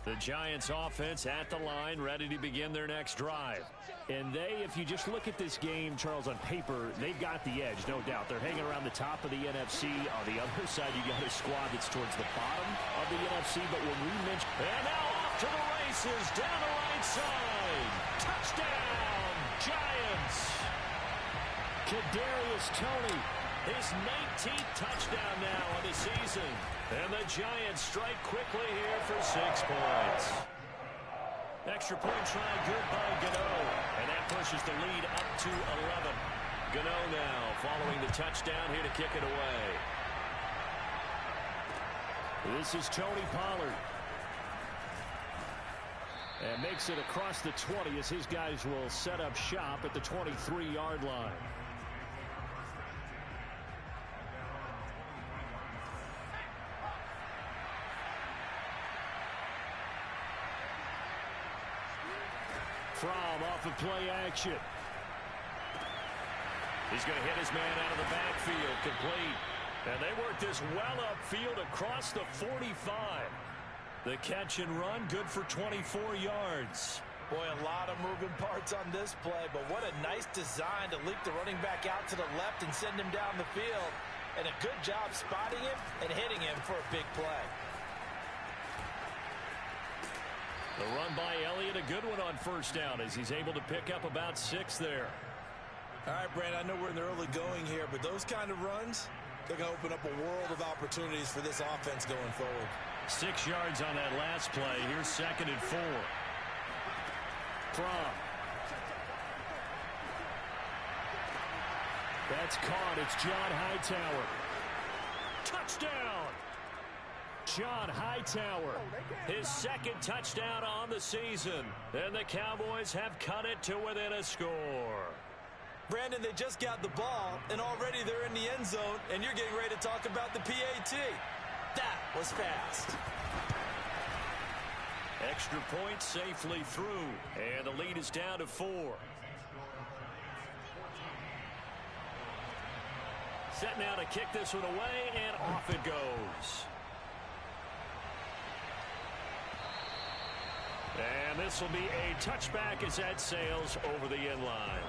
The Giants offense at the line, ready to begin their next drive. And if you just look at this game, Charles, on paper, they've got the edge, no doubt. They're hanging around the top of the NFC. On the other side, you got a squad that's towards the bottom of the NFC. But when we mention... And now off to the races, down the right side. Touchdown, Giants. Kadarius Toney, his 19th touchdown now of the season. And the Giants strike quickly here for 6 points. Extra point try good by Gano. And that pushes the lead up to 11. Gano now following the touchdown here to kick it away. This is Tony Pollard. And makes it across the 20 as his guys will set up shop at the 23-yard line. From off of play action. He's going to hit his man out of the backfield, complete. And they work this well upfield across the 45. The catch and run, good for 24 yards. Boy, a lot of moving parts on this play, but what a nice design to leak the running back out to the left and send him down the field. And a good job spotting him and hitting him for a big play. The run by Elliott, a good one on first down as he's able to pick up about 6 there. All right, Brandon, I know we're in the early going here, but those kind of runs, they're going to open up a world of opportunities for this offense going forward. 6 yards on that last play. Here's 2nd and 4. From. That's caught. It's John Hightower. Touchdown! John Hightower, his 2nd touchdown on the season. And the Cowboys have cut it to within a score. Brandon, they just got the ball, and already they're in the end zone, and you're getting ready to talk about the PAT. That was fast. Extra point safely through, and the lead is down to 4. Set now to kick this one away, and off it goes. And this will be a touchback as that sails over the end line.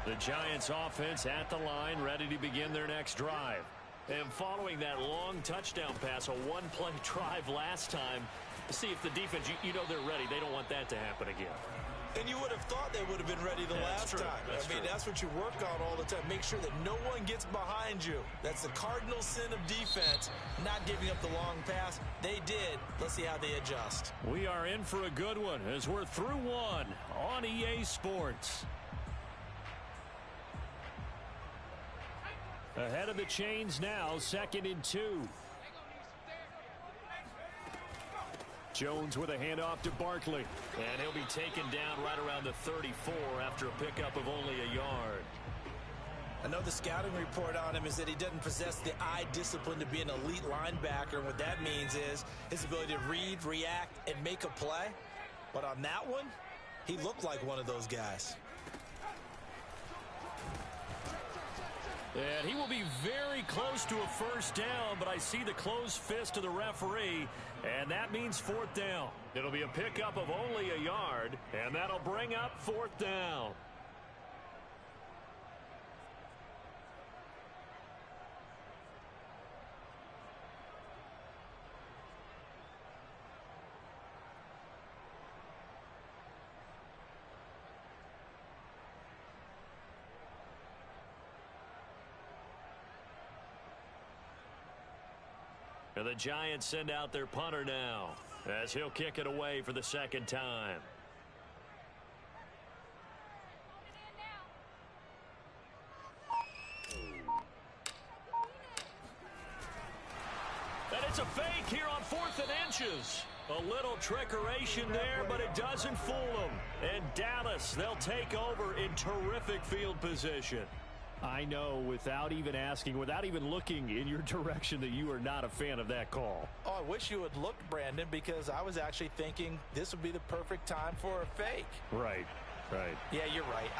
The Giants offense at the line, ready to begin their next drive. And following that long touchdown pass, a one-play drive last time, see if the defense, you know they're ready. They don't want that to happen again. And you would have thought they would have been ready the last time. That's what you work on all the time. Make sure that no one gets behind you. That's the cardinal sin of defense, not giving up the long pass. They did. Let's see how they adjust. We are in for a good one as we're through one on EA Sports. Ahead of the chains now, 2nd and 2. Jones with a handoff to Barkley. And he'll be taken down right around the 34 after a pickup of only a yard. I know the scouting report on him is that he doesn't possess the eye discipline to be an elite linebacker. And what that means is his ability to read, react, and make a play. But on that one, he looked like one of those guys. And he will be very close to a first down, but I see the closed fist of the referee, and that means 4th down. It'll be a pickup of only a yard, and that'll bring up 4th down. And the Giants send out their punter now as he'll kick it away for the 2nd time. And it's a fake here on 4th and inches. A little trickeration there, but it doesn't fool them. And Dallas, they'll take over in terrific field position. I know without even asking, without even looking in your direction, that you are not a fan of that call. Oh, I wish you had looked, Brandon, because I was actually thinking this would be the perfect time for a fake. Right. Yeah, you're right.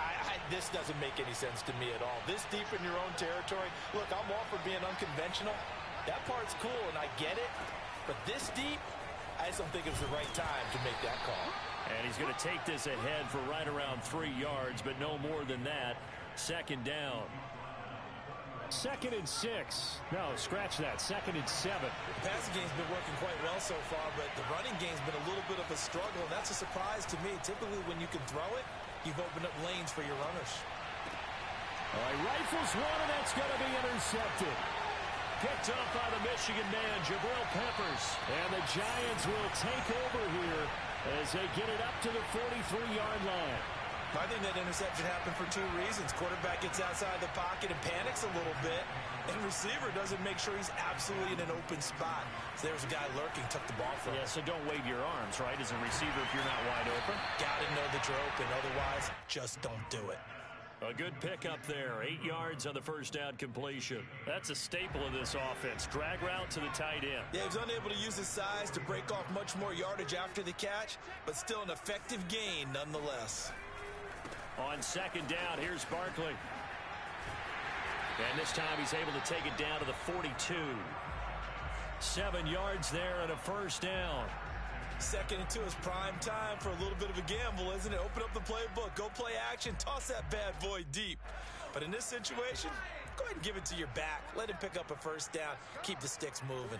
This doesn't make any sense to me at all. This deep in your own territory. Look, I'm all for being unconventional, That part's cool, and I get it. But this deep, I just don't think it was the right time to make that call. And he's going to take this ahead for right around 3 yards, but no more than that. Second down. 2nd and 6. No, scratch that. 2nd and 7. The passing game's been working quite well so far, but the running game's been a little bit of a struggle, and that's a surprise to me. Typically, when you can throw it, you've opened up lanes for your runners. All right, rifles one, and that's going to be intercepted. Picked up by the Michigan man, Jabril Peppers. And the Giants will take over here as they get it up to the 43-yard line. I think that interception happened for 2 reasons. Quarterback gets outside the pocket and panics a little bit, and receiver doesn't make sure he's absolutely in an open spot. So there's a guy lurking, took the ball from him. Yeah, so don't wave your arms, right, as a receiver if you're not wide open. Got to know that you're open. Otherwise, just don't do it. A good pickup there. 8 yards on the first down completion. That's a staple of this offense. Drag route to the tight end. Yeah, he was unable to use his size to break off much more yardage after the catch, but still an effective gain nonetheless. On second down, here's Barkley. And this time he's able to take it down to the 42. 7 yards there and a first down. 2nd and 2 is prime time for a little bit of a gamble, isn't it? Open up the playbook, go play action, toss that bad boy deep. But in this situation, go ahead and give it to your back. Let him pick up a first down. Keep the sticks moving.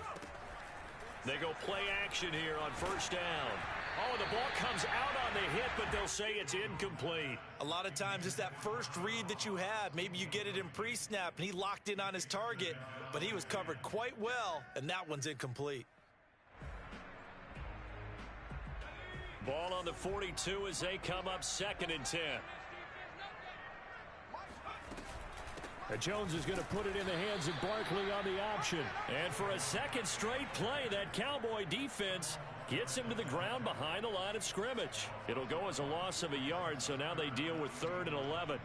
They go play action here on first down. Oh, the ball comes out on the hit, but they'll say it's incomplete. A lot of times it's that first read that you have. Maybe you get it in pre-snap, and he locked in on his target, but he was covered quite well, and that one's incomplete. Ball on the 42 as they come up 2nd and 10. Jones is going to put it in the hands of Barkley on the option. And for a second straight play, that Cowboy defense gets him to the ground behind the line of scrimmage. It'll go as a loss of a yard, so now they deal with 3rd and 11.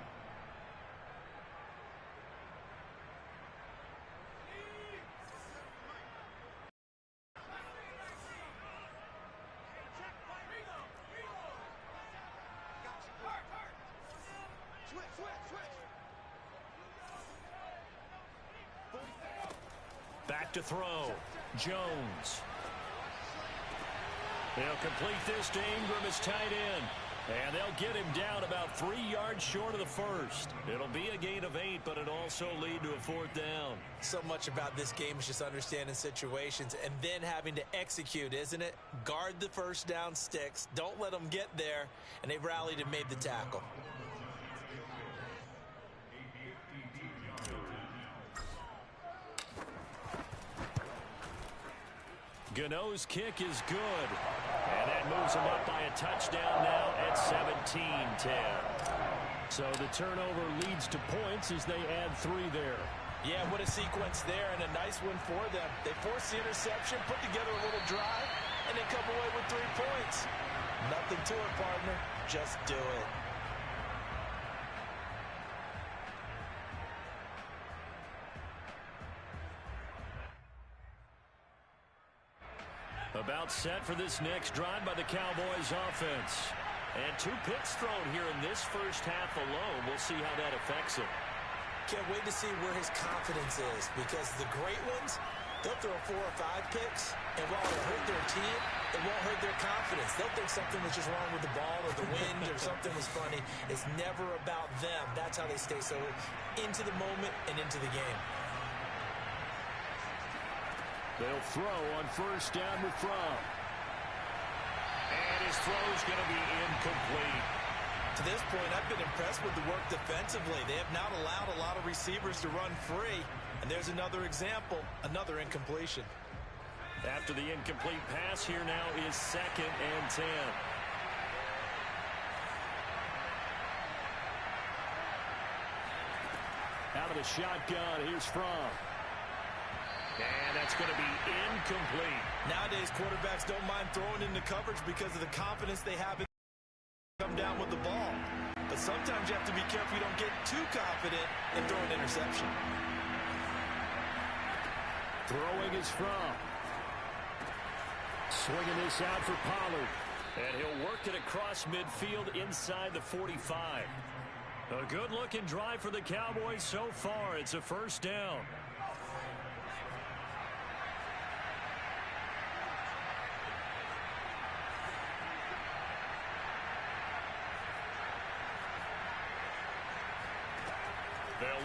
Back to throw. Jones. They'll complete this to Ingram as tight end. And they'll get him down about 3 yards short of the first. It'll be a gain of 8, but it'll also lead to a 4th down. So much about this game is just understanding situations and then having to execute, isn't it? Guard the first down sticks. Don't let them get there. And they rallied and made the tackle. Gano's kick is good. And that moves him up by a touchdown now at 17-10. So the turnover leads to points as they add 3 there. Yeah, what a sequence there, and a nice one for them. They force the interception, put together a little drive, and then come away with 3 points. Nothing to it, partner. Just do it. About set for this next drive by the Cowboys offense. And 2 picks thrown here in this first half alone. We'll see how that affects him. Can't wait to see where his confidence is, because the great ones, they'll throw 4 or 5 picks, and while it'll hurt their team, it won't hurt their confidence. They'll think something was just wrong with the ball or the wind or something was funny. It's never about them. That's how they stay so into the moment and into the game. They'll throw on first down with Fromm. And his throw's going to be incomplete. To this point, I've been impressed with the work defensively. They have not allowed a lot of receivers to run free. And there's another example, another incompletion. After the incomplete pass, here now is 2nd and 10. Out of the shotgun, here's Fromm. And that's going to be incomplete. Nowadays, quarterbacks don't mind throwing into coverage because of the confidence they have in come down with the ball. But sometimes you have to be careful you don't get too confident and throw an interception. Throwing is Fromm. Swinging this out for Pollard. And he'll work it across midfield inside the 45. A good-looking drive for the Cowboys so far. It's a first down.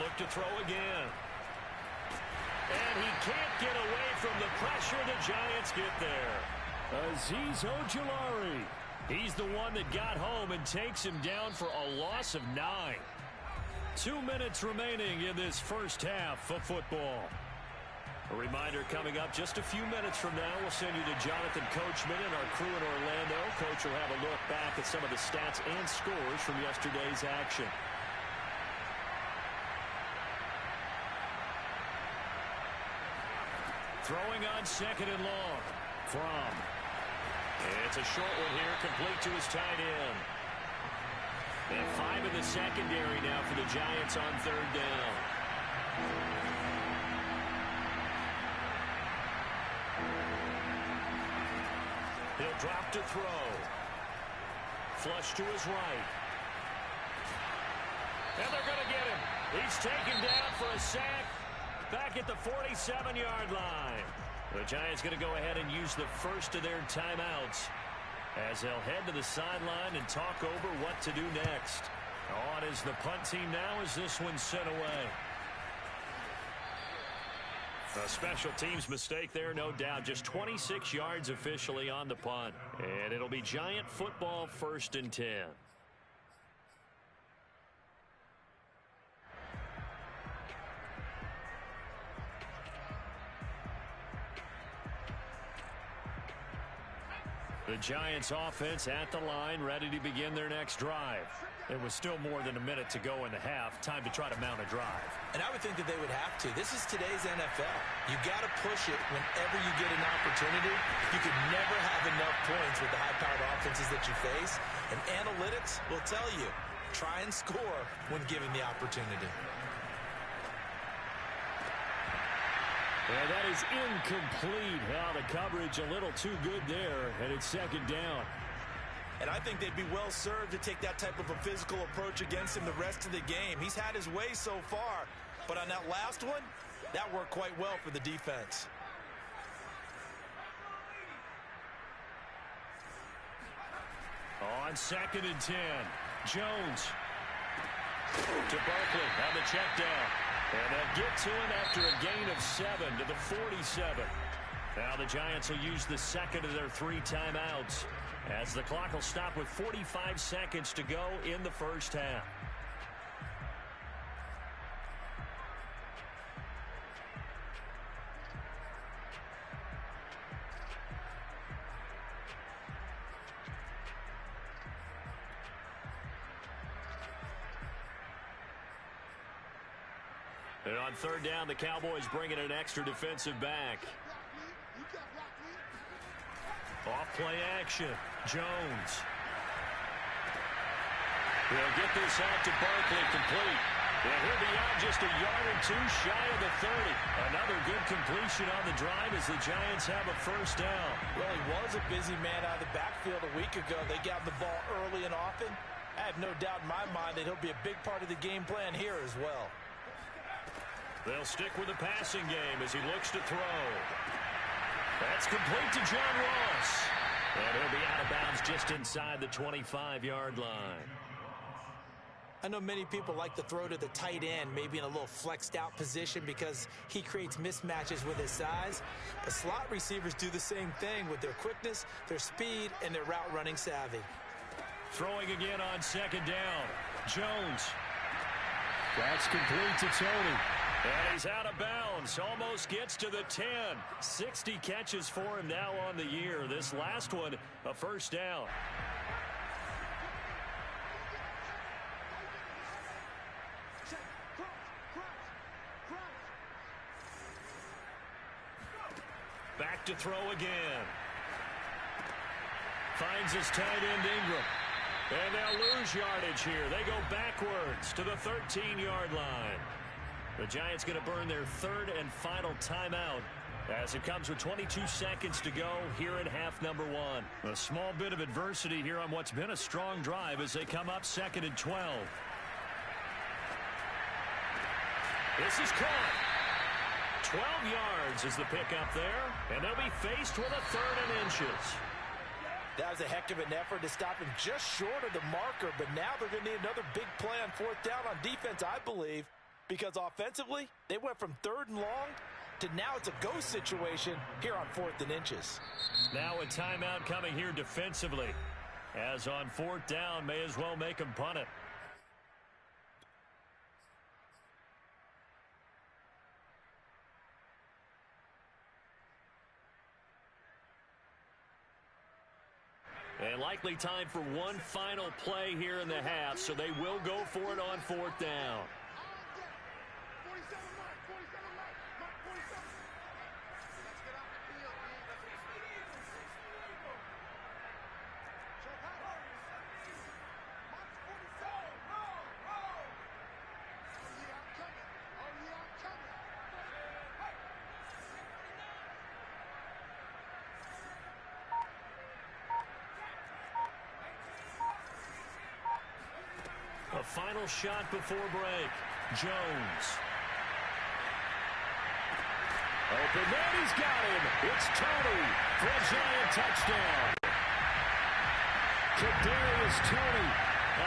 look to throw again. And he can't get away from the pressure. The Giants get there. Azeez Ojulari. He's the one that got home and takes him down for a loss of 9. 2 minutes remaining in this first half of football. A reminder coming up just a few minutes from now. We'll send you to Jonathan Coachman and our crew in Orlando. Coach will have a look back at some of the stats and scores from yesterday's action. Throwing on second and long. From. It's a short one here, complete to his tight end. And 5 in the secondary now for the Giants on third down. He'll drop to throw. Flush to his right. And they're going to get him. He's taken down for a sack back at the 47-yard line. The Giants going to go ahead and use the first of their timeouts as they'll head to the sideline and talk over what to do next. On is the punt team now as this one's sent away. A special teams mistake there, no doubt. Just 26 yards officially on the punt. And it'll be Giant football, 1st and 10. The Giants offense at the line, ready to begin their next drive. It was still more than a minute to go in the half. Time to try to mount a drive. And I would think that they would have to. This is today's NFL. You got to push it whenever you get an opportunity. You could never have enough points with the high-powered offenses that you face. And analytics will tell you, try and score when given the opportunity. And that is incomplete. The coverage a little too good there, and it's second down. And I think they'd be well served to take that type of a physical approach against him the rest of the game. He's had his way so far, but on that last one, that worked quite well for the defense. On 2nd and 10, Jones to Barkley on the check down. And they'll get to him after a gain of 7 to the 47. Now the Giants will use the second of their 3 timeouts as the clock will stop with 45 seconds to go in the first half. And on third down, the Cowboys bringing an extra defensive back. Off play action. Jones. He'll get this out to Barkley, complete. And he'll be out just a yard or 2 shy of the 30. Another good completion on the drive as the Giants have a first down. Well, he was a busy man out of the backfield a week ago. They got the ball early and often. I have no doubt in my mind that he'll be a big part of the game plan here as well. They'll stick with the passing game as he looks to throw. That's complete to John Ross. And he'll be out of bounds just inside the 25-yard line. I know many people like to throw to the tight end, maybe in a little flexed out position because he creates mismatches with his size. But slot receivers do the same thing with their quickness, their speed, and their route running savvy. Throwing again on second down. Jones. That's complete to Tony. And he's out of bounds. Almost gets to the 10. 60 catches for him now on the year. This last one, a first down. Back to throw again. Finds his tight end Ingram. And they'll lose yardage here. They go backwards to the 13-yard line. The Giants going to burn their third and final timeout as it comes with 22 seconds to go here in half number 1. A small bit of adversity here on what's been a strong drive as they come up 2nd and 12. This is caught. 12 yards is the pickup there, and they'll be faced with a 3rd and inches. That was a heck of an effort to stop him just short of the marker, but now they're going to need another big play on 4th down on defense, I believe. because offensively, they went from 3rd and long to now it's a go situation here on 4th and inches. Now a timeout coming here defensively. As on 4th down, may as well make them punt it. And likely time for one final play here in the half, so they will go for it on 4th down. A final shot before break. Jones. Open man, he's got him. It's Tony for a Giant touchdown. Kadarius Toney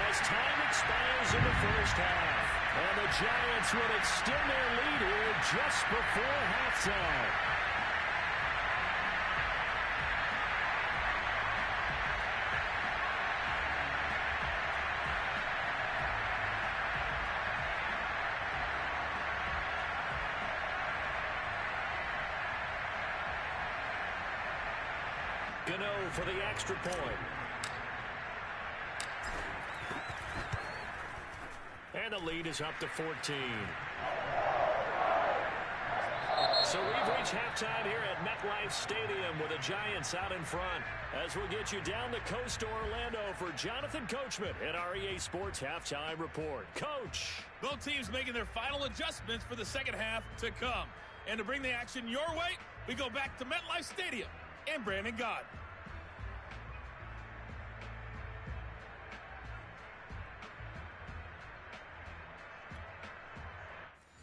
as time expires in the first half. And the Giants will extend their lead here just before halftime. Gano for the extra point. And the lead is up to 14. So we've reached halftime here at MetLife Stadium with the Giants out in front. As we'll get you down the coast to Orlando for Jonathan Coachman at our EA Sports Halftime Report. Coach. Both teams making their final adjustments for the second half to come. And to bring the action your way, we go back to MetLife Stadium and Brandon God.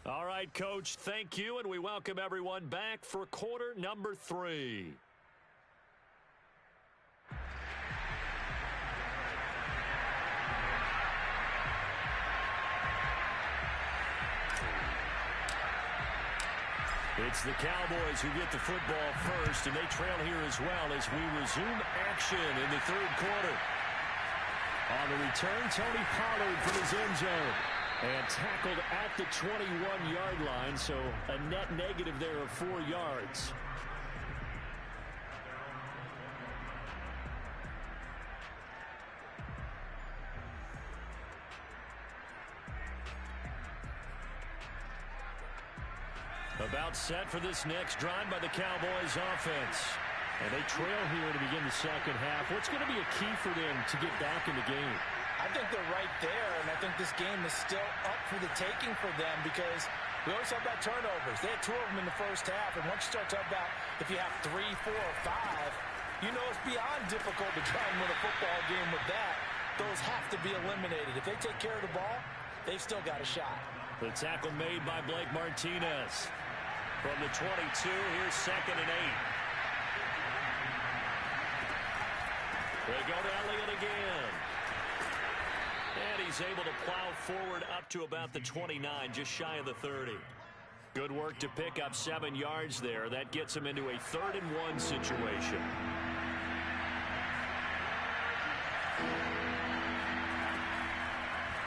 All right, Coach, thank you, and we welcome everyone back for quarter number 3. It's the Cowboys who get the football first, and they trail here as well as we resume action in the 3rd quarter. On the return, Tony Pollard from his end zone. And tackled at the 21-yard line, so a net negative there of 4 yards. About set for this next drive by the Cowboys offense. And they trail here to begin the second half. What's going to be a key for them to get back in the game? I think they're right there, and I think this game is still up for the taking for them because we always talk about turnovers. They had 2 of them in the first half, and once you start talking about if you have 3, 4, or 5, you know it's beyond difficult to try and win a football game with that. Those have to be eliminated. If they take care of the ball, they've still got a shot. The tackle made by Blake Martinez. From the 22, here's 2nd and 8. They go to Elliott again. And he's able to plow forward up to about the 29, just shy of the 30. Good work to pick up 7 yards there. That gets him into a 3rd and 1 situation.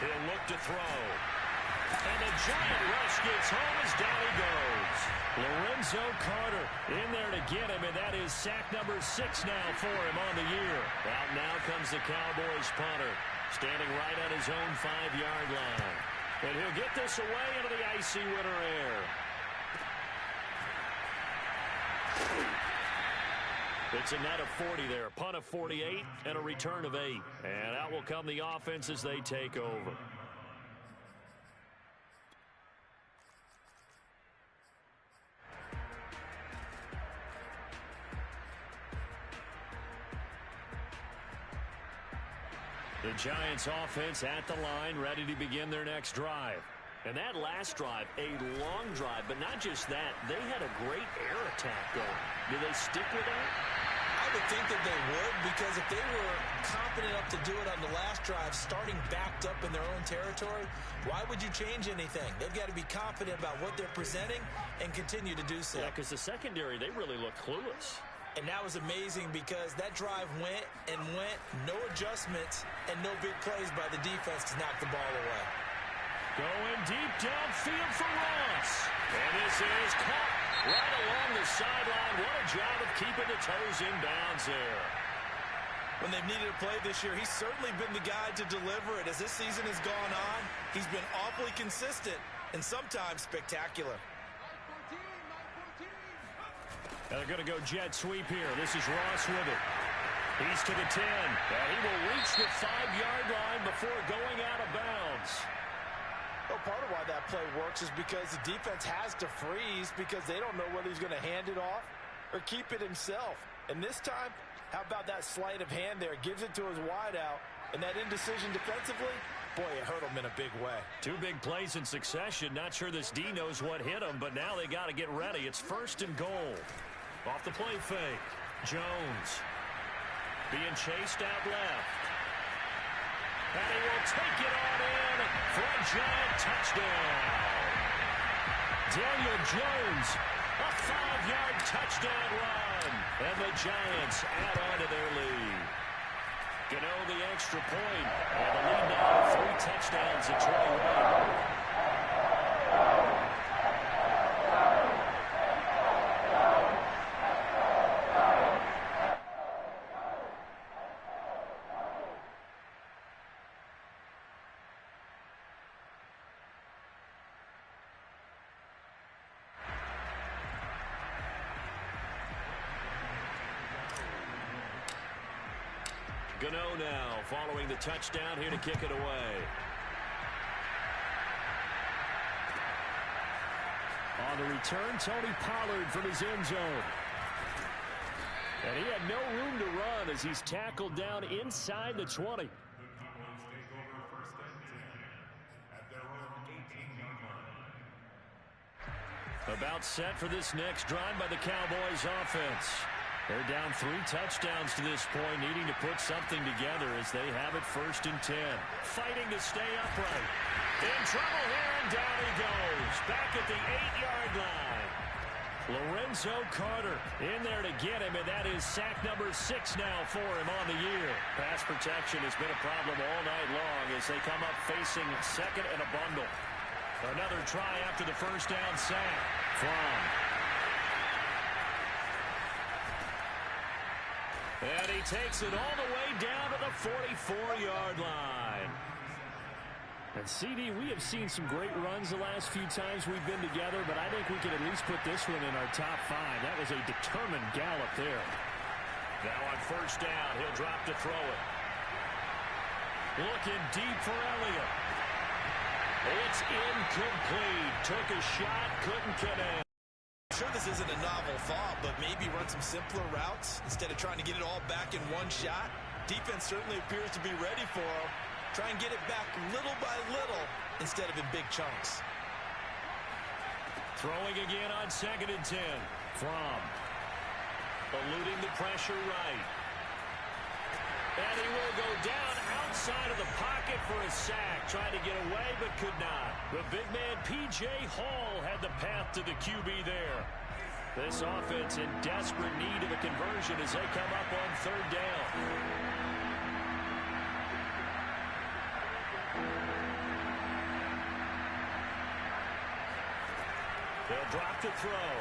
He'll look to throw. And the Giant rush gets home as down he goes. Lorenzo Carter in there to get him, and that is sack number 6 now for him on the year. Out now comes the Cowboys punter, standing right on his own 5-yard line. And he'll get this away into the icy winter air. It's a net of 40 there, punt of 48, and a return of 8. And out will come the offense as they take over. The Giants offense at the line, ready to begin their next drive. And that last drive, a long drive, but not just that. They had a great air attack going. Do they stick with that? I would think that they would, because if they were confident enough to do it on the last drive, starting backed up in their own territory, why would you change anything? They've got to be confident about what they're presenting and continue to do so. Yeah, because the secondary, they really look clueless. And that was amazing because that drive went and went, no adjustments and no big plays by the defense to knock the ball away. Going deep downfield for Ross. And this is caught right along the sideline. What a job of keeping the toes in bounds there. When they've needed a play this year, he's certainly been the guy to deliver it. As this season has gone on, he's been awfully consistent and sometimes spectacular. Now they're going to go jet sweep here. This is Ross with it. He's to the 10. And he will reach the 5-yard line before going out of bounds. Well, part of why that play works is because the defense has to freeze because they don't know whether he's going to hand it off or keep it himself. And this time, how about that sleight of hand there? Gives it to his wideout. And that indecision defensively, boy, it hurt him in a big way. 2 big plays in succession. Not sure this D knows what hit him, but now they got to get ready. It's 1st and goal. Off the play fake. Jones being chased out left. And he will take it on in for a giant touchdown. Daniel Jones, a 5-yard touchdown run. And the Giants add on to their lead. Gano the extra point. And the lead now 3 touchdowns at 21. Gano now following the touchdown here to kick it away. On the return, Tony Pollard from his end zone. And he had no room to run as he's tackled down inside the 20. About set for this next drive by the Cowboys offense. They're down 3 touchdowns to this point, needing to put something together as they have it 1st and 10. Fighting to stay upright. In trouble here, and down he goes. Back at the 8-yard line. Lorenzo Carter in there to get him, and that is sack number 6 now for him on the year. Pass protection has been a problem all night long as they come up facing 2nd and a bundle. Another try after the 1st down sack from. And he takes it all the way down to the 44-yard line. And CD, we have seen some great runs the last few times we've been together, but I think we can at least put this one in our top 5. That was a determined gallop there. Now on 1st down, he'll drop to throw it. Looking deep for Elliott. It's incomplete. Took a shot, couldn't connect. I'm sure this isn't a novel thought, but maybe run some simpler routes instead of trying to get it all back in one shot. Defense certainly appears to be ready for him. Try and get it back little by little instead of in big chunks. Throwing again on 2nd and 10. From. Eluding the pressure right. And he will go down outside of the pocket for a sack. Trying to get away, but could not. The big man, P.J. Hall, had the path to the QB there. This offense in desperate need of a conversion as they come up on 3rd down. They'll drop to throw.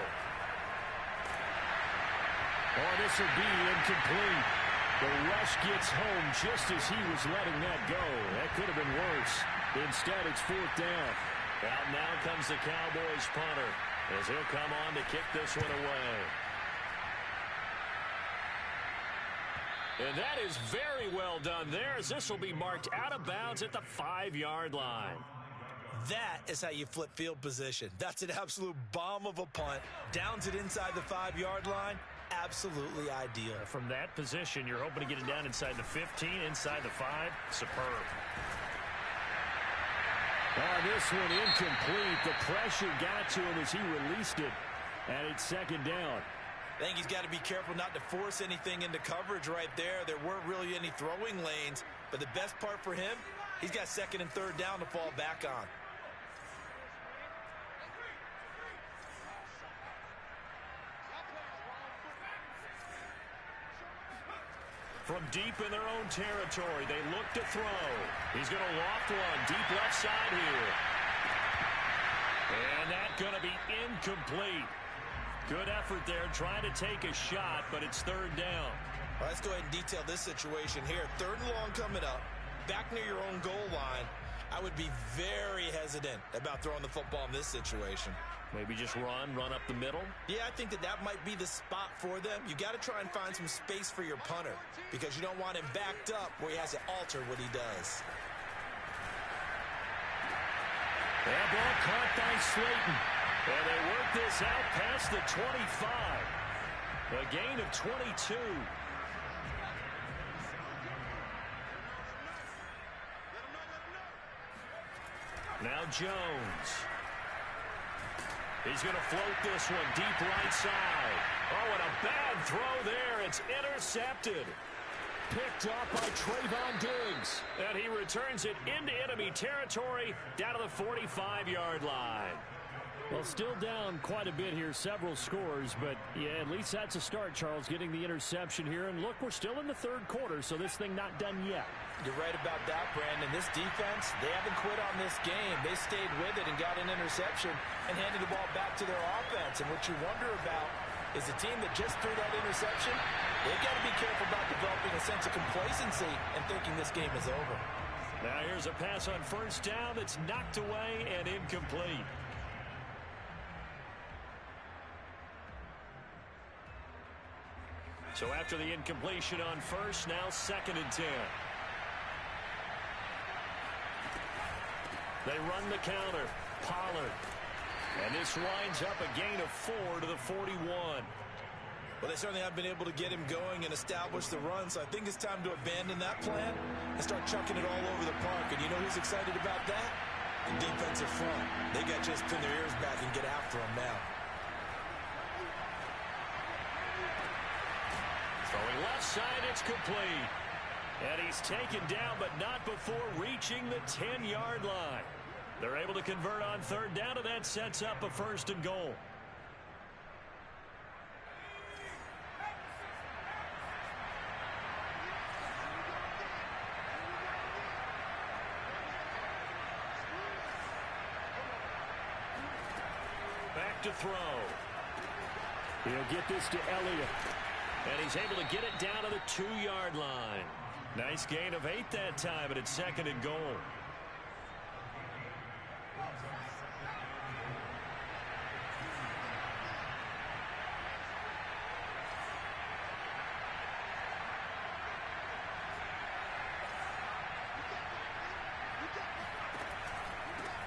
Oh, this will be incomplete. The rush gets home just as he was letting that go. That could have been worse. Instead, it's 4th down. Out now comes the Cowboys punter as he'll come on to kick this one away. And that is very well done there as this will be marked out of bounds at the 5-yard line. That is how you flip field position. That's an absolute bomb of a punt. Downs it inside the 5-yard line. Absolutely ideal. From that position, you're hoping to get it down inside the 15, inside the 5. Superb. This one incomplete. The pressure got to him as he released it. And it's 2nd down. I think he's got to be careful not to force anything into coverage right there. There weren't really any throwing lanes, but the best part for him, he's got second and third down to fall back on. From deep in their own territory, they look to throw. He's going to loft one deep left side here. And that's going to be incomplete. Good effort there, trying to take a shot, but it's third down. All right, let's go ahead and detail this situation here. Third and long coming up, back near your own goal line. I would be very hesitant about throwing the football in this situation. Maybe just run up the middle? Yeah, I think that might be the spot for them. You got to try and find some space for your punter because you don't want him backed up where he has to alter what he does. That ball caught by Slayton. And they work this out past the 25. A gain of 22. Now Jones. He's going to float this one deep right side. Oh, and a bad throw there. It's intercepted. Picked up by Trayvon Diggs. And he returns it into enemy territory down to the 45-yard line. Well, still down quite a bit here, several scores, but yeah, at least that's a start, Charles, getting the interception here. And look, we're still in the third quarter, so this thing not done yet. You're right about that, Brandon. This defense, they haven't quit on this game. They stayed with it and got an interception and handed the ball back to their offense. And what you wonder about is the team that just threw that interception, they've got to be careful about developing a sense of complacency and thinking this game is over. Now here's a pass on first down that's knocked away and incomplete. So after the incompletion on first, now second and 10. They run the counter. Pollard. And this winds up a gain of 4 to the 41. Well, they certainly have been able to get him going and establish the run, so I think it's time to abandon that plan and start chucking it all over the park. And you know who's excited about that? The defensive front. They got just pin their ears back and get after him now. Throwing left side, it's complete. And he's taken down, but not before reaching the 10-yard line. They're able to convert on third down, and that sets up a first and goal. Back to throw. He'll get this to Elliott. And he's able to get it down to the 2-yard line. Nice gain of 8 that time, but it's second and goal.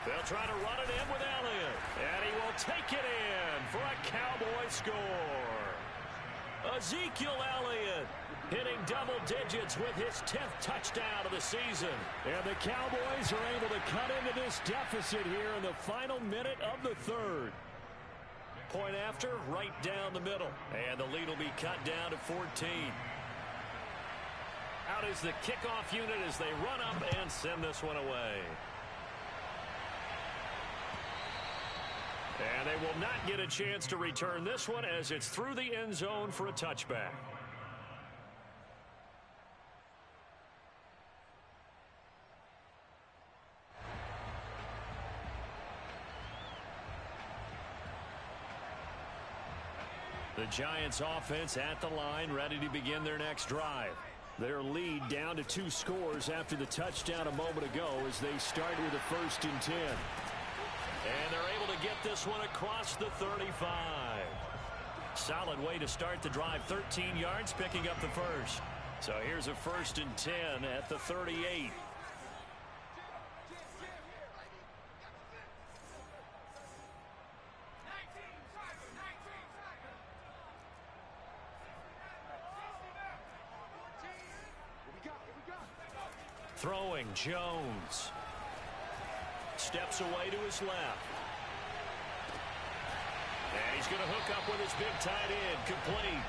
They'll try to run it in with Elliott. And he will take it in for a Cowboy score. Ezekiel Elliott hitting double digits with his 10th touchdown of the season. And the Cowboys are able to cut into this deficit here in the final minute of the third. Point after, right down the middle. And the lead will be cut down to 14. Out is the kickoff unit as they run up and send this one away. And they will not get a chance to return this one as it's through the end zone for a touchback. The Giants offense at the line, ready to begin their next drive. Their lead down to 2 scores after the touchdown a moment ago as they start with a 1st and 10. And they're able to get this one across the 35. Solid way to start the drive. 13 yards, picking up the first. So here's a 1st and 10 at the 38. Throwing, Jones. Steps away to his left. And he's going to hook up with his big tight end, complete.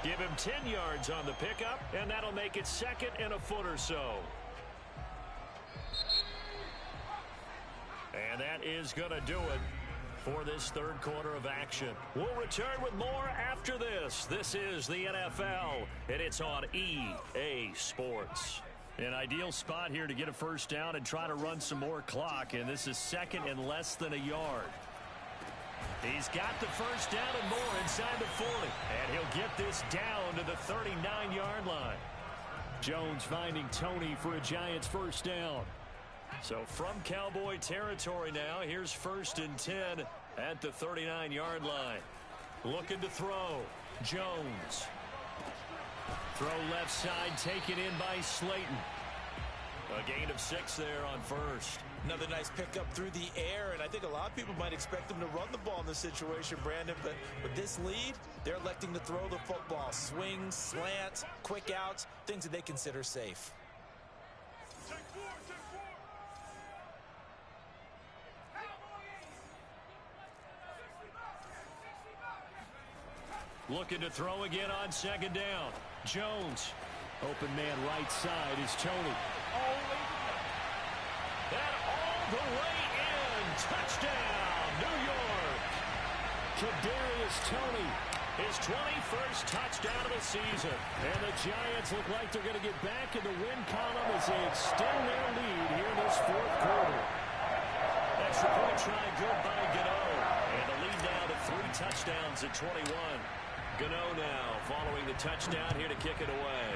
Give him 10 yards on the pickup, and that'll make it second and a foot or so. And that is going to do it for this third quarter of action. We'll return with more after this. This is the NFL, and it's on EA Sports. An ideal spot here to get a first down and try to run some more clock, and this is second and less than a yard. He's got the first down and more inside the 40, and he'll get this down to the 39-yard line. Jones finding Tony for a Giants first down. So from Cowboy territory now, here's 1st and 10 at the 39-yard line. Looking to throw. Jones. Throw left side, taken in by Slayton. A gain of 6 there on first. Another nice pickup through the air, and I think a lot of people might expect them to run the ball in this situation, Brandon, but with this lead, they're electing to throw the football. Swings, slants, quick outs, things that they consider safe. Looking to throw again on second down. Jones. Open man right side is Tony. And all the way in. Touchdown, New York. Kadarius Toney, his 21st touchdown of the season. And the Giants look like they're going to get back in the win column as they extend their lead here in this fourth quarter. Extra point try good by Gano. And the lead now to 3 touchdowns at 21. Gano now following the touchdown here to kick it away.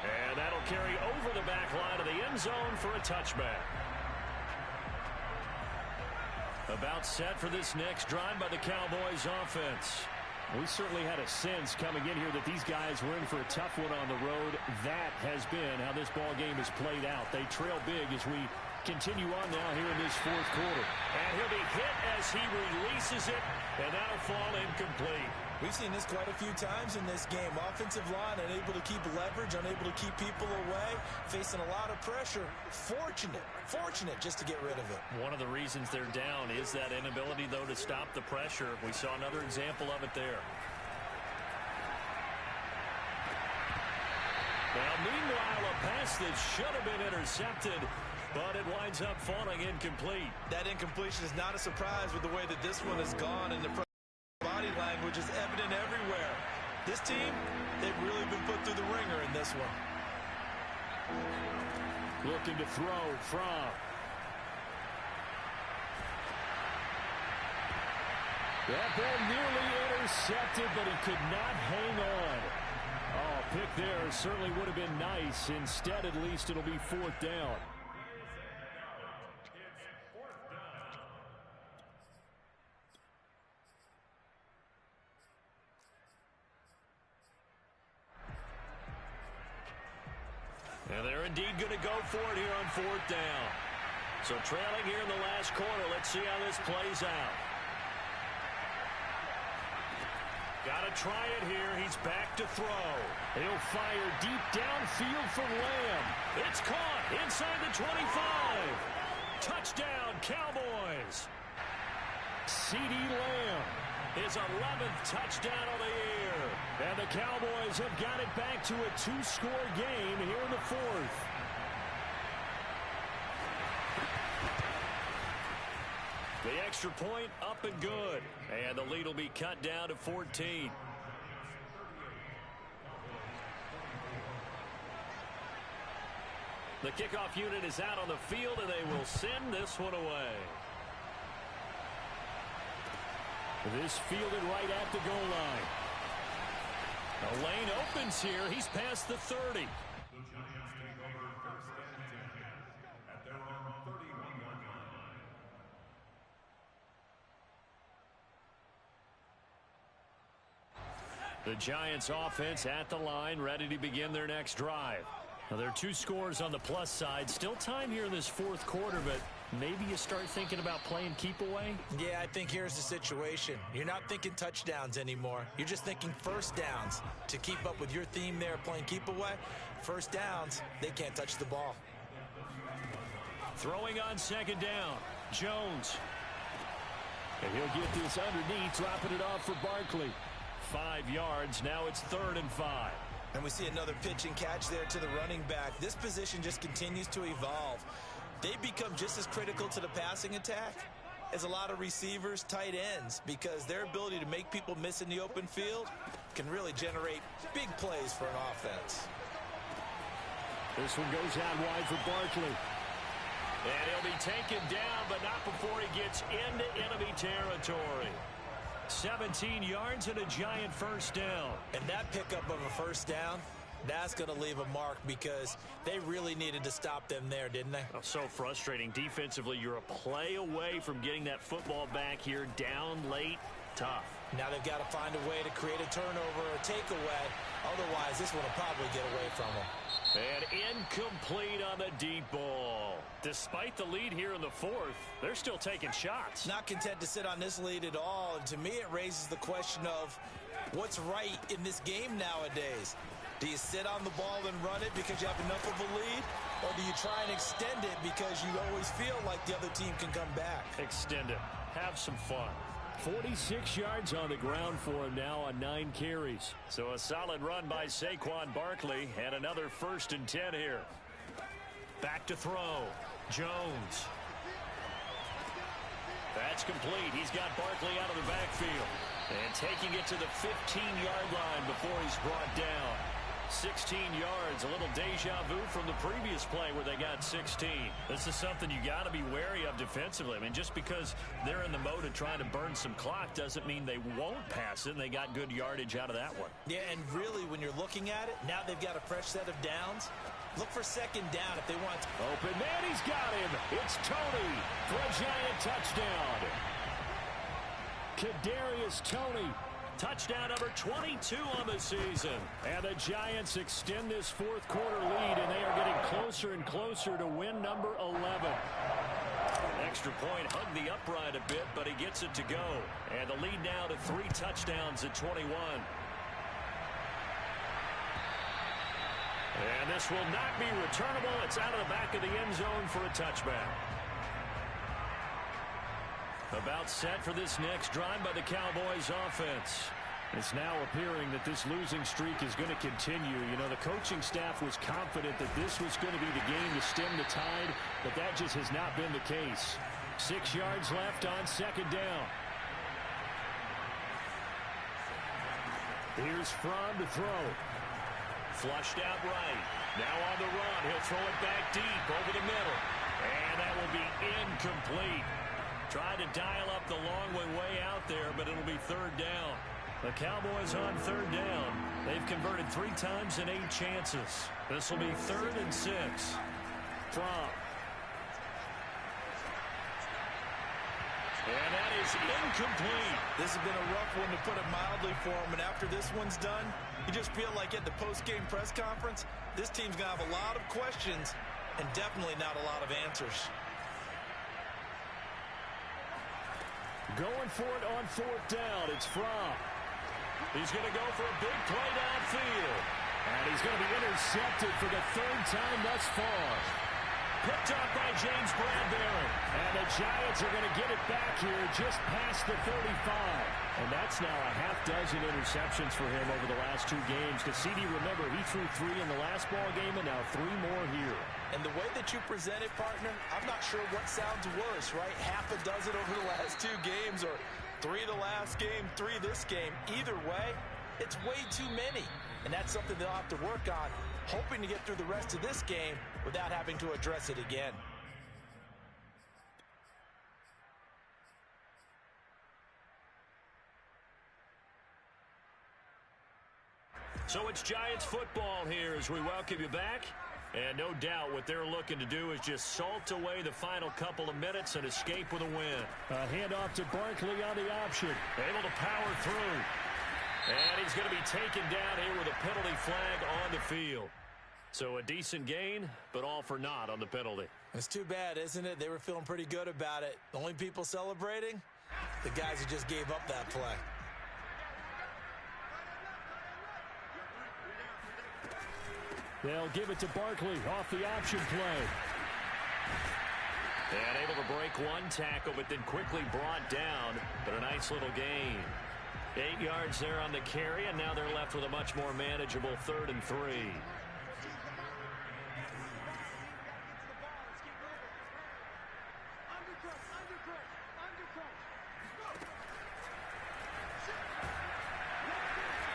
And that'll carry over the back line of the end zone for a touchback. About set for this next drive by the Cowboys offense. We certainly had a sense coming in here that these guys were in for a tough one on the road. That has been how this ball game has played out. They trail big as we continue on now here in this fourth quarter. And he'll be hit as he releases it, and that'll fall incomplete. We've seen this quite a few times in this game. Offensive line unable to keep leverage, unable to keep people away, facing a lot of pressure. Fortunate just to get rid of it. One of the reasons they're down is that inability, though, to stop the pressure. We saw another example of it there. Now, meanwhile, a pass that should have been intercepted, but it winds up falling incomplete. That incompletion is not a surprise with the way that this one has gone, and the body language is evident everywhere. This team, they've really been put through the ringer in this one. Looking to throw from. That ball nearly intercepted, but he could not hang on. Oh, pick there certainly would have been nice. Instead, at least, it'll be 4th down. And they're indeed going to go for it here on 4th down. So trailing here in the last quarter. Let's see how this plays out. Got to try it here. He's back to throw. He'll fire deep downfield from Lamb. It's caught inside the 25. Touchdown, Cowboys. CeeDee Lamb, his 11th touchdown of the year. And the Cowboys have got it back to a 2-score game here in the 4th. The extra point up and good. And the lead will be cut down to 14. The kickoff unit is out on the field, and they will send this one away. This fielded right at the goal line. The lane opens here. He's past the 30. The Giants offense at the line, ready to begin their next drive. Now, there are 2 scores on the plus side. Still time here in this 4th quarter, but maybe you start thinking about playing keep away? Yeah, I think here's the situation. You're not thinking touchdowns anymore. You're just thinking first downs. To keep up with your theme there, playing keep away, first downs, they can't touch the ball. Throwing on second down. Jones. And he'll get this underneath, dropping it off for Barkley. 5 yards. Now it's 3rd and 5. And we see another pitch and catch there to the running back. This position just continues to evolve. They become just as critical to the passing attack as a lot of receivers, tight ends, because their ability to make people miss in the open field can really generate big plays for an offense. This one goes out wide for Barkley. And he'll be taken down, but not before he gets into enemy territory. 17 yards and a giant first down. And that pickup of a first down, that's going to leave a mark because they really needed to stop them there, didn't they? Oh, so frustrating. Defensively, you're a play away from getting that football back here down late. Tough. Now they've got to find a way to create a turnover or a takeaway. Otherwise, this one will probably get away from them. And incomplete on the deep ball. Despite the lead here in the 4th, they're still taking shots. Not content to sit on this lead at all. And to me, it raises the question of what's right in this game nowadays. Do you sit on the ball and run it because you have enough of a lead? Or do you try and extend it because you always feel like the other team can come back? Extend it. Have some fun. 46 yards on the ground for him now on 9 carries. So a solid run by Saquon Barkley and another 1st and 10 here. Back to throw. Jones. That's complete. He's got Barkley out of the backfield. And taking it to the 15-yard line before he's brought down. 16 yards, a little deja vu from the previous play where they got 16. This is something you got to be wary of defensively. I mean, just because they're in the mode of trying to burn some clock doesn't mean they won't pass it, and they got good yardage out of that one. Yeah, and really, when you're looking at it, now they've got a fresh set of downs. Look for 2nd down if they want. Open man, he's got him. It's Tony for a giant touchdown. Kadarius Toney. Touchdown number 22 on the season. And the Giants extend this 4th quarter lead, and they are getting closer and closer to win number 11. Extra point hugged the upright a bit, but he gets it to go. And the lead now to 3 touchdowns at 21. And this will not be returnable. It's out of the back of the end zone for a touchback. About set for this next drive by the Cowboys offense. It's now appearing that this losing streak is going to continue. You know, the coaching staff was confident that this was going to be the game to stem the tide, but that just has not been the case. 6 yards left on 2nd down. Here's Fromm to throw. Flushed out right. Now on the run. He'll throw it back deep over the middle. And that will be incomplete. Tried to dial up the long way out there, but it'll be 3rd down. The Cowboys on 3rd down. They've converted 3 times in 8 chances. This will be 3rd and 6. Fromm. And that is incomplete. This has been a rough one, to put it mildly, for him. And after this one's done, you just feel like at the post-game press conference, this team's going to have a lot of questions and definitely not a lot of answers. Going for it on 4th down. It's Fromm. He's going to go for a big play downfield. And he's going to be intercepted for the 3rd time thus far. Picked up by James Bradbury. And the Giants are going to get it back here just past the 35. And that's now a half dozen interceptions for him over the last 2 games. Because CD, remember, he threw 3 in the last ball game and now 3 more here. And the way that you present it, partner, I'm not sure what sounds worse, right? Half a dozen over the last 2 games, or 3 the last game, 3 this game. Either way, it's way too many. And that's something they'll have to work on, hoping to get through the rest of this game without having to address it again. So it's Giants football here as we welcome you back. And no doubt what they're looking to do is just salt away the final couple of minutes and escape with a win. A handoff to Barkley on the option. Able to power through. And he's going to be taken down here with a penalty flag on the field. So a decent gain, but all for naught on the penalty. It's too bad, isn't it? They were feeling pretty good about it. The only people celebrating? The guys who just gave up that play. They'll give it to Barkley off the option play. And able to break one tackle, but then quickly brought down. But a nice little gain. 8 yards there on the carry, and now they're left with a much more manageable 3rd and 3.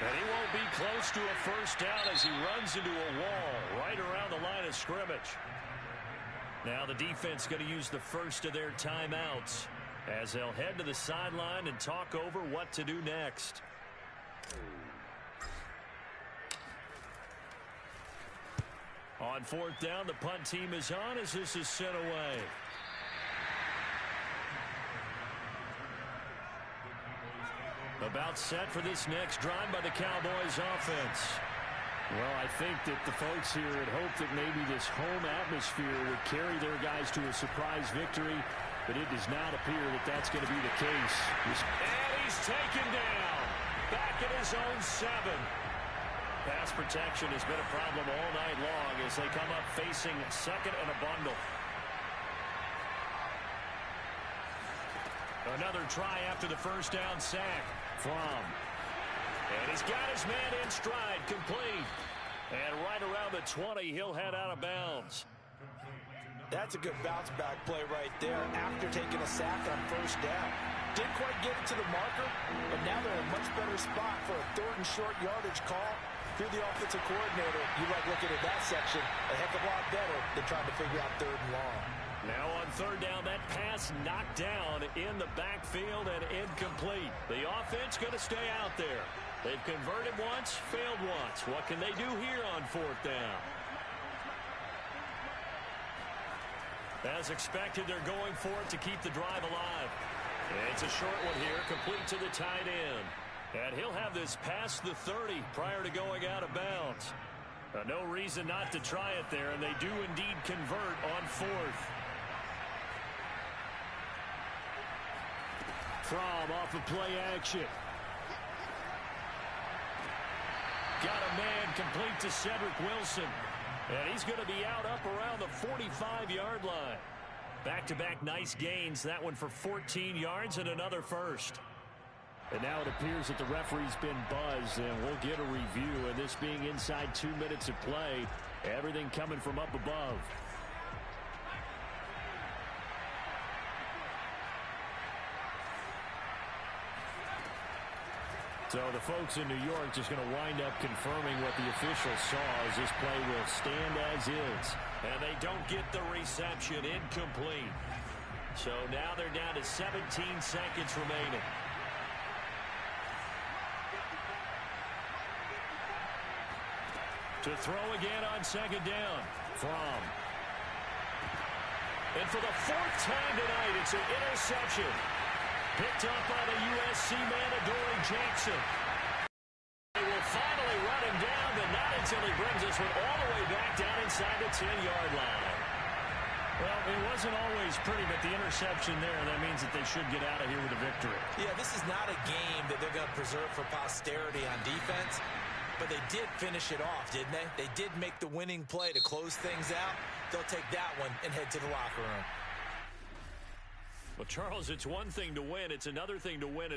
And he won't be close to a first down as he runs into a wall right around the line of scrimmage. Now the defense going to use the first of their timeouts as they'll head to the sideline and talk over what to do next. On 4th down, the punt team is on as this is sent away. About set for this next drive by the Cowboys offense. Well, I think that the folks here had hoped that maybe this home atmosphere would carry their guys to a surprise victory, but it does not appear that that's going to be the case. And he's taken down. Back at his own 7. Pass protection has been a problem all night long as they come up facing 2nd and a bundle. Another try after the first down sack from. And he's got his man in stride, complete. And right around the 20, he'll head out of bounds. That's a good bounce back play right there after taking a sack on first down. Didn't quite get it to the marker, but now they're in a much better spot for a 3rd and short yardage call. If you're the offensive coordinator, you like looking at that section a heck of a lot better than trying to figure out 3rd and long. Now on 3rd down, that pass knocked down in the backfield and incomplete. The offense going to stay out there. They've converted once, failed once. What can they do here on 4th down? As expected, they're going for it to keep the drive alive. And it's a short one here, complete to the tight end. And he'll have this past the 30 prior to going out of bounds. No reason not to try it there, and they do indeed convert on 4th. From off of play action. Got a man complete to Cedric Wilson. And he's going to be out up around the 45-yard line. Back-to-back nice gains. That one for 14 yards and another first. And now it appears that the referee's been buzzed, and we'll get a review. And this being inside 2 minutes of play, everything coming from up above. So the folks in New York just going to wind up confirming what the official saw as this play will stand as is. And they don't get the reception, incomplete. So now they're down to 17 seconds remaining. To throw again on 2nd down. From. And for the 4th time tonight, it's an interception. Picked up by the USC man, Adoree Jackson. They will finally run him down, but not until he brings this one all the way back down inside the 10-yard line. Well, it wasn't always pretty, but the interception there, that means that they should get out of here with a victory. Yeah, this is not a game that they're going to preserve for posterity on defense, but they did finish it off, didn't they? They did make the winning play to close things out. They'll take that one and head to the locker room. Well, Charles, it's one thing to win. It's another thing to win